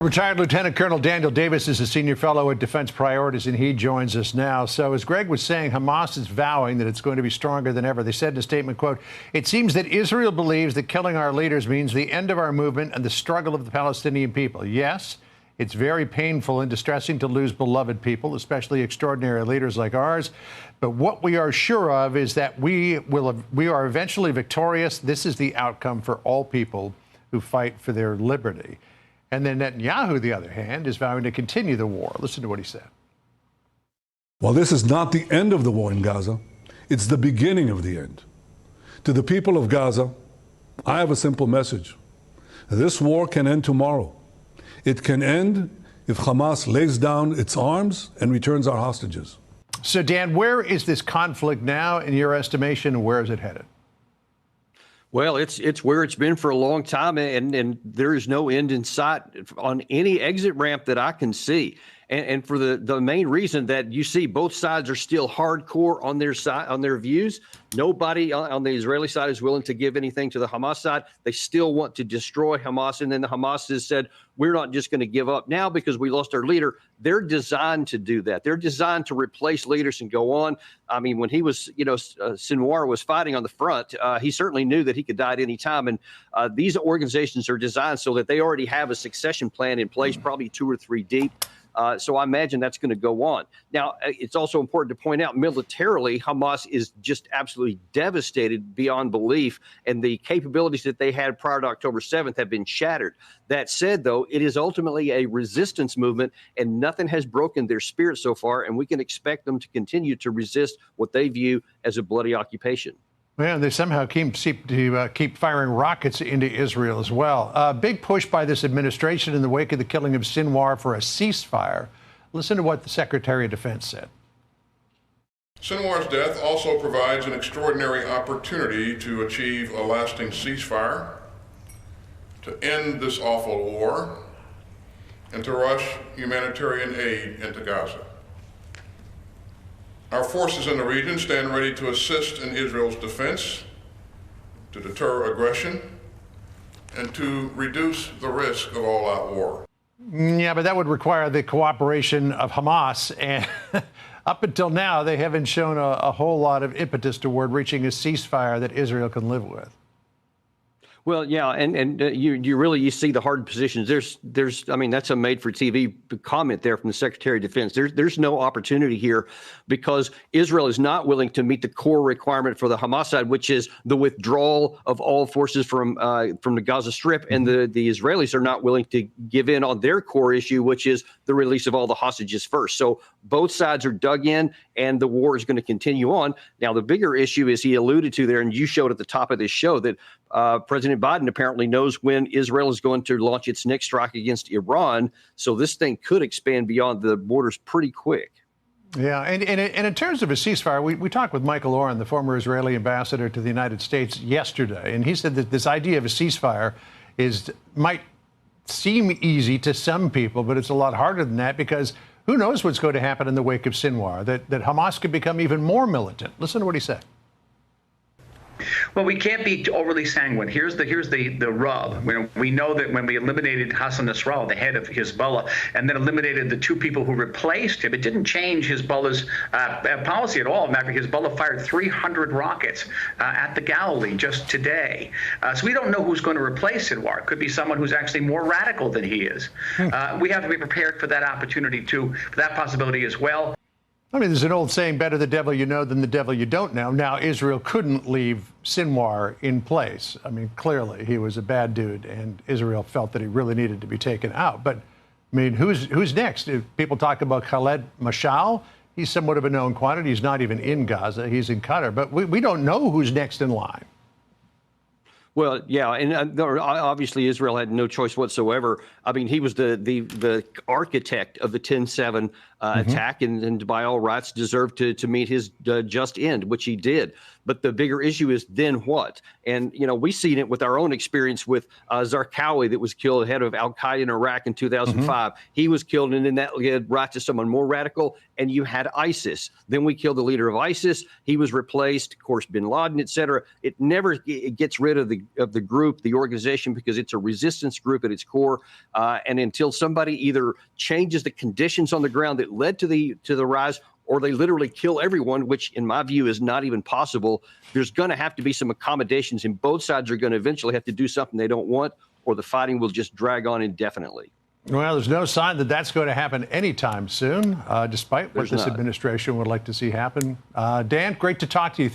Retired Lieutenant Colonel Daniel Davis is a senior fellow at Defense Priorities, and he joins us now. So as Greg was saying, Hamas is vowing that it's going to be stronger than ever. They said in a statement, quote, "It seems that Israel believes that killing our leaders means the end of our movement and the struggle of the Palestinian people. Yes, it's very painful and distressing to lose beloved people, especially extraordinary leaders like ours. But what we are sure of is that we are eventually victorious. This is the outcome for all people who fight for their liberty." And then Netanyahu, on the other hand, is vowing to continue the war. Listen to what he said. Well, this is not the end of the war in Gaza. It's the beginning of the end. To the people of Gaza, I have a simple message. This war can end tomorrow. It can end if Hamas lays down its arms and returns our hostages. So, Dan, where is this conflict now in your estimation, and where is it headed? Well, it's where it's been for a long time, and there is no end in sight on any exit ramp that I can see. And for the main reason that you see both sides are still hardcore on their side, on their views. Nobody on the Israeli side is willing to give anything to the Hamas side. They still want to destroy Hamas. And then the Hamas has said, we're not just going to give up now because we lost our leader. They're designed to do that. They're designed to replace leaders and go on. I mean, when he was, Sinwar was fighting on the front, he certainly knew that he could die at any time. And these organizations are designed so that they already have a succession plan in place, probably 2 or 3 deep. So I imagine that's going to go on. Now, it's also important to point out militarily, Hamas is just absolutely devastated beyond belief, and the capabilities that they had prior to October 7th have been shattered. That said, though, it is ultimately a resistance movement, and nothing has broken their spirit so far, and we can expect them to continue to resist what they view as a bloody occupation. Yeah, they somehow keep firing rockets into Israel as well. Big push by this administration in the wake of the killing of Sinwar for a ceasefire. Listen to what the Secretary of Defense said. Sinwar's death also provides an extraordinary opportunity to achieve a lasting ceasefire, to end this awful war, and to rush humanitarian aid into Gaza. Our forces in the region stand ready to assist in Israel's defense, to deter aggression, and to reduce the risk of all-out war. Yeah, but that would require the cooperation of Hamas. And up until now, they haven't shown a whole lot of impetus toward reaching a ceasefire that Israel can live with. Well, yeah, and you see the hard positions. I mean, that's a made-for-TV comment there from the Secretary of Defense. There's no opportunity here because Israel is not willing to meet the core requirement for the Hamas side, which is the withdrawal of all forces from the Gaza Strip, and the Israelis are not willing to give in on their core issue, which is the release of all the hostages first. So both sides are dug in, and the war is going to continue on. Now, the bigger issue is he alluded to there, and you showed at the top of this show that President Biden apparently knows when Israel is going to launch its next strike against Iran. So this thing could expand beyond the borders pretty quick. Yeah, and in terms of a ceasefire, we talked with Michael Oren, the former Israeli ambassador to the United States, yesterday, and he said that this idea of a ceasefire might seem easy to some people, but it's a lot harder than that because who knows what's going to happen in the wake of Sinwar, that Hamas could become even more militant. Listen to what he said. Well, we can't be overly sanguine. Here's the rub. We know that when we eliminated Hassan Nasrallah, the head of Hezbollah, and then eliminated the 2 people who replaced him, it didn't change Hezbollah's policy at all. Matter of fact, Hezbollah fired 300 rockets at the Galilee just today. So we don't know who's going to replace Sinwar. It could be someone who's actually more radical than he is. We have to be prepared for that opportunity too, for that possibility as well. I mean, there's an old saying, better the devil you know than the devil you don't know. Now, Israel couldn't leave Sinwar in place. I mean, clearly, he was a bad dude, and Israel felt that he really needed to be taken out. But, I mean, who's next? If people talk about Khaled Mashal, he's somewhat of a known quantity. He's not even in Gaza. He's in Qatar. But we don't know who's next in line. Well, yeah, and obviously Israel had no choice whatsoever. I mean, he was the architect of the 10/7 attack, and by all rights deserved to meet his just end, which he did. But the bigger issue is then what? And, we've seen it with our own experience with Zarqawi that was killed, head of al-Qaeda in Iraq in 2005. He was killed, and then that led right to someone more radical, and you had ISIS. Then we killed the leader of ISIS. He was replaced, of course, bin Laden, et cetera. It gets rid of the group, the organization, because it's a resistance group at its core. And until somebody either changes the conditions on the ground that led to the rise, or they literally kill everyone, which in my view is not even possible, there's going to have to be some accommodations, and both sides are going to eventually have to do something they don't want, or the fighting will just drag on indefinitely. Well, there's no sign that that's going to happen anytime soon, despite what this administration would like to see happen. Dan, great to talk to you.